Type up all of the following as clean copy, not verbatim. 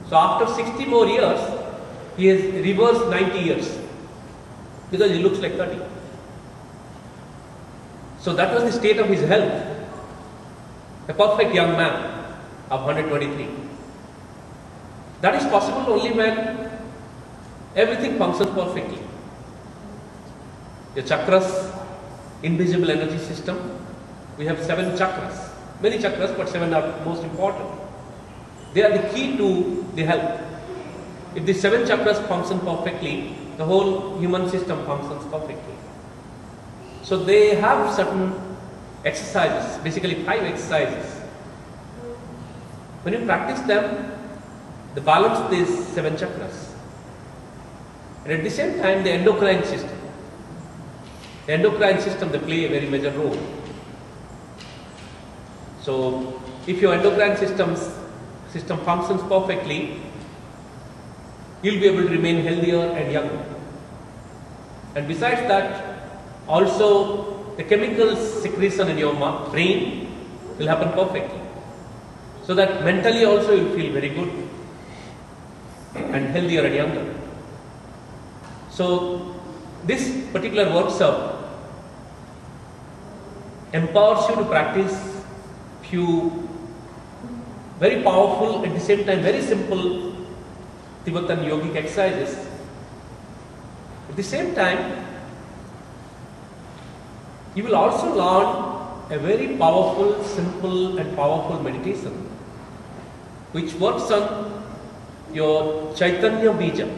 So after 60 more years, he has reversed 90 years because he looks like 30. So that was the state of his health. A perfect young man of 123. That is possible only when everything functions perfectly. Your chakras, invisible energy system. We have 7 chakras. Many chakras, but 7 are most important. They are the key to the health. If the 7 chakras function perfectly, the whole human system functions perfectly. So they have certain exercises, basically 5 exercises. When you practice them, they balance these 7 chakras. And at the same time, the endocrine system. The endocrine system, they play a very major role. So if your endocrine system functions perfectly, you'll be able to remain healthier and younger. And besides that, also the chemical secretion in your brain will happen perfectly. So that mentally also you'll feel very good and healthier and younger. So this particular workshop empowers you to practice few very powerful, at the same time very simple Tibetan yogic exercises. At the same time, you will also learn a very powerful, simple and powerful meditation which works on your Chaitanya Bija,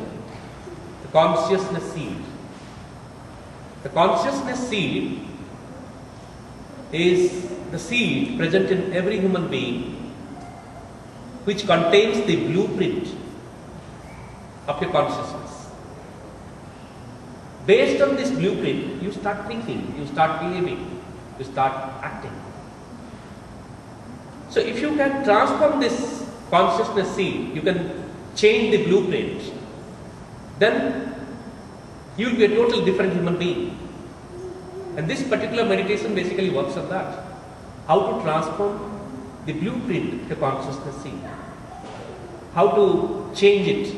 the consciousness seed. The consciousness seed is the seed present in every human being which contains the blueprint of your consciousness. Based on this blueprint, you start thinking, you start behaving, you start acting. So if you can transform this consciousness seed, you can change the blueprint, then you will be a totally different human being. And this particular meditation basically works on that. How to transform the blueprint of your consciousness seed. How to change it.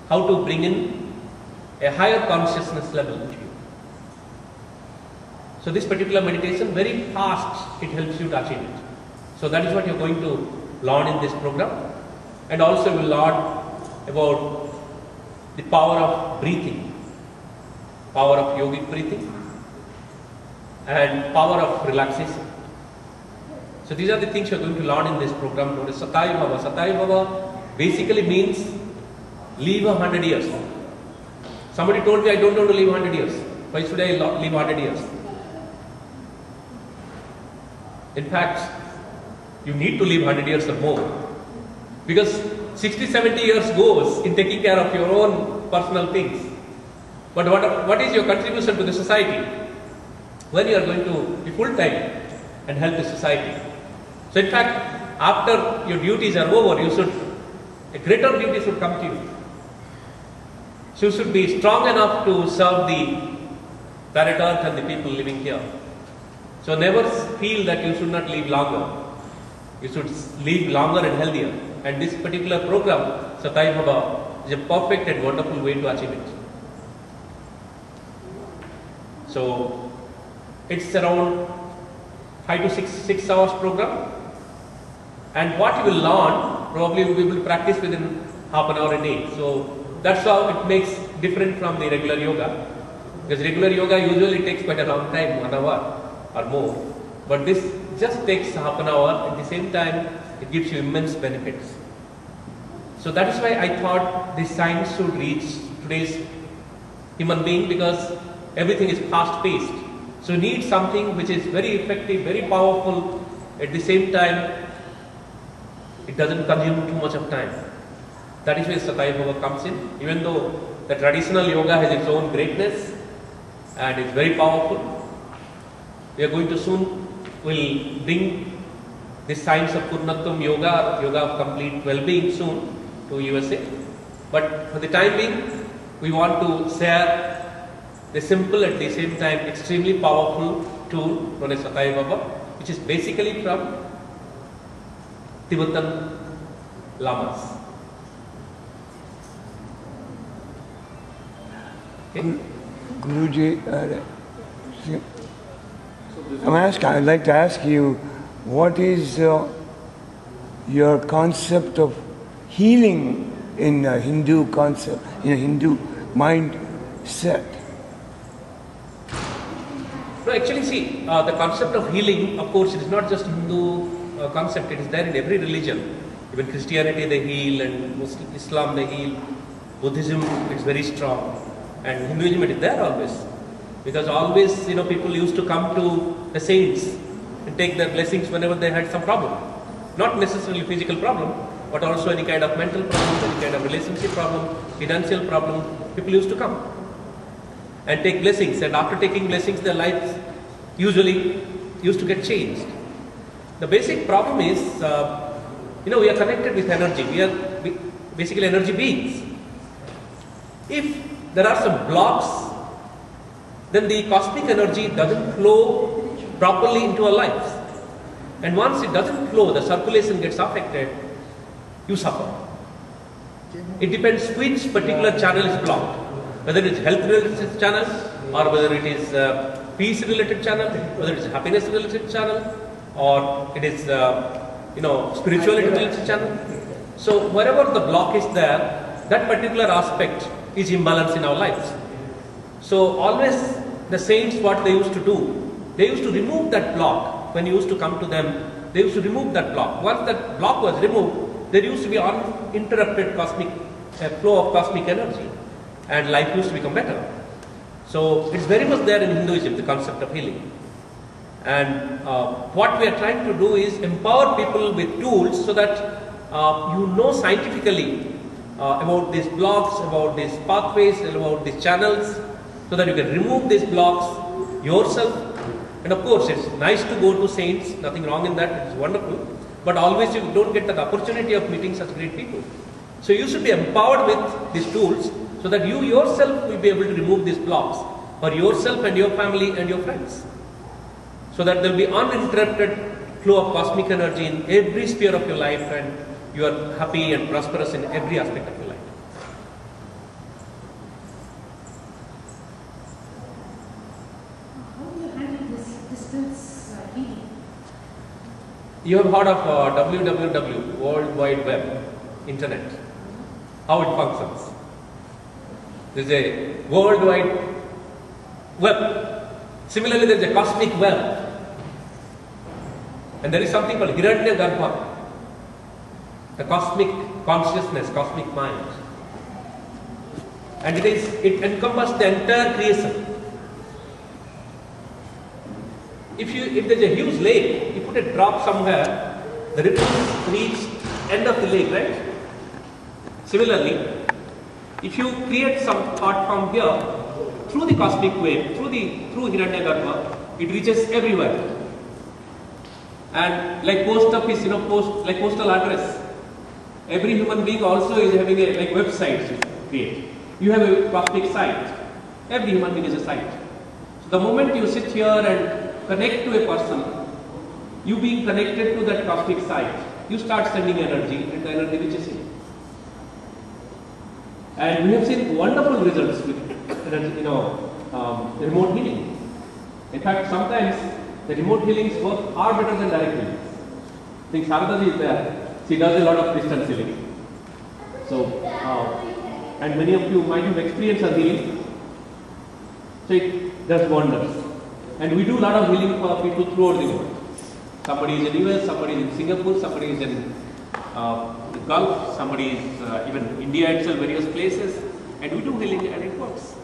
How to bring in a higher consciousness level into you. So this particular meditation, very fast, it helps you to achieve it. So that is what you are going to learn in this program. And also you will learn about the power of breathing, power of yogic breathing, and power of relaxation. So these are the things you are going to learn in this program known as Satai Bhava. Satai Bhava basically means live 100 years. Somebody told me, I don't want to live 100 years. Why should I live 100 years? In fact, you need to live 100 years or more. Because 60-70 years goes in taking care of your own personal things. But what is your contribution to the society? When you are going to be full-time and help the society. So in fact, after your duties are over, a greater duty should come to you. So you should be strong enough to serve the planet Earth and the people living here. So never feel that you should not live longer. You should live longer and healthier. And this particular program, Satai Bhava, is a perfect and wonderful way to achieve it. So it's around 5 to 6 hours program. And what you will learn, probably you will be able to practice within half an hour a day. So that's how it makes different from the regular yoga. Because regular yoga usually takes quite a long time, 1 hour or more. But this just takes half an hour. At the same time, it gives you immense benefits. So that is why I thought this science should reach today's human being, because everything is fast paced. So you need something which is very effective, very powerful. At the same time, it doesn't consume too much of time. That is where Satai Bhava comes in. Even though the traditional yoga has its own greatness and is very powerful, we are going to soon bring this science of Purnatvam yoga, yoga of complete well-being soon to USA. But for the time being, we want to share the simple at the same time extremely powerful tool known as Satai Bhava, which is basically from Tibetan lamas. Okay. Guruji, I'd like to ask you, what is your concept of healing in a Hindu concept, in a Hindu mindset? No, actually, see, the concept of healing, of course, it is not just Hindu concept. It is there in every religion. Even Christianity they heal, and Muslim, Islam they heal. Buddhism is very strong, and Hinduism it is there always. Because always, people used to come to the saints and take their blessings whenever they had some problem. Not necessarily physical problem, but also any kind of mental problem, any kind of relationship problem, financial problem. People used to come and take blessings, and after taking blessings, their lives usually used to get changed. The basic problem is, we are connected with energy. We are basically energy beings. If there are some blocks, then the cosmic energy doesn't flow properly into our lives. And once it doesn't flow, the circulation gets affected, you suffer. It depends which particular channel is blocked. Whether it is health related channel, or whether it is peace related channel, whether it is happiness related channel, or it is spirituality related channel. So wherever the block is there, that particular aspect is imbalanced in our lives. So always the saints, what they used to do, they used to remove that block. When you used to come to them, they used to remove that block. Once that block was removed, there used to be uninterrupted cosmic flow of cosmic energy, and life used to become better. So it's very much there in Hinduism, the concept of healing. And what we are trying to do is empower people with tools so that scientifically about these blocks, about these pathways, about these channels, so that you can remove these blocks yourself. And of course, it's nice to go to saints, nothing wrong in that, it's wonderful. But always you don't get the opportunity of meeting such great people. So you should be empowered with these tools so that you yourself will be able to remove these blocks for yourself and your family and your friends. So that there will be uninterrupted flow of cosmic energy in every sphere of your life, and you are happy and prosperous in every aspect of your life. How do you handle this distance healing? You have heard of www, World Wide Web, Internet, how it functions. There is a World Wide Web. Similarly, there is a cosmic web. And there is something called Hiranyagarbha, the cosmic consciousness, cosmic mind. And it encompasses the entire creation. If there is a huge lake, you put a drop somewhere, the ripples reach end of the lake, right? Similarly, if you create some thought from here, through the cosmic wave, through Hiranyagarbha, it reaches everywhere. And like post office, like postal address, every human being also is having a website to create. You have a cosmic site. Every human being is a site. So the moment you sit here and connect to a person, you being connected to that cosmic site, you start sending energy, and the energy reaches him. And we have seen wonderful results with remote healing. In fact, sometimes the remote healings work far better than direct healings. I think Saradaji is there. She does a lot of distance healing. So, and many of you might have experienced her healing. So it does wonders. And we do a lot of healing for people throughout the world. Somebody is in US, somebody is in Singapore, somebody is in the Gulf, somebody is even India itself, various places. And we do healing and it works.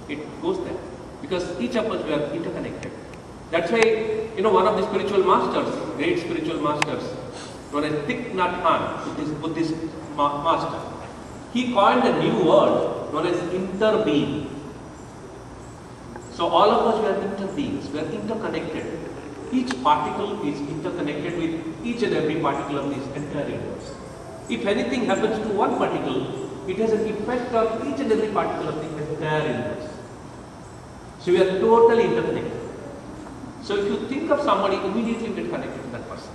It goes there. Because each of us, we are interconnected. That's why, one of the spiritual masters, great spiritual masters, known as Thich Nhat Hanh, Buddhist master, he coined a new word known as interbeing. So all of us, we are interbeings, we are interconnected. Each particle is interconnected with each and every particle of this entire universe. If anything happens to one particle, it has an effect on each and every particle of the entire universe. So we are totally interconnected. So if you think of somebody, immediately get connected to that person.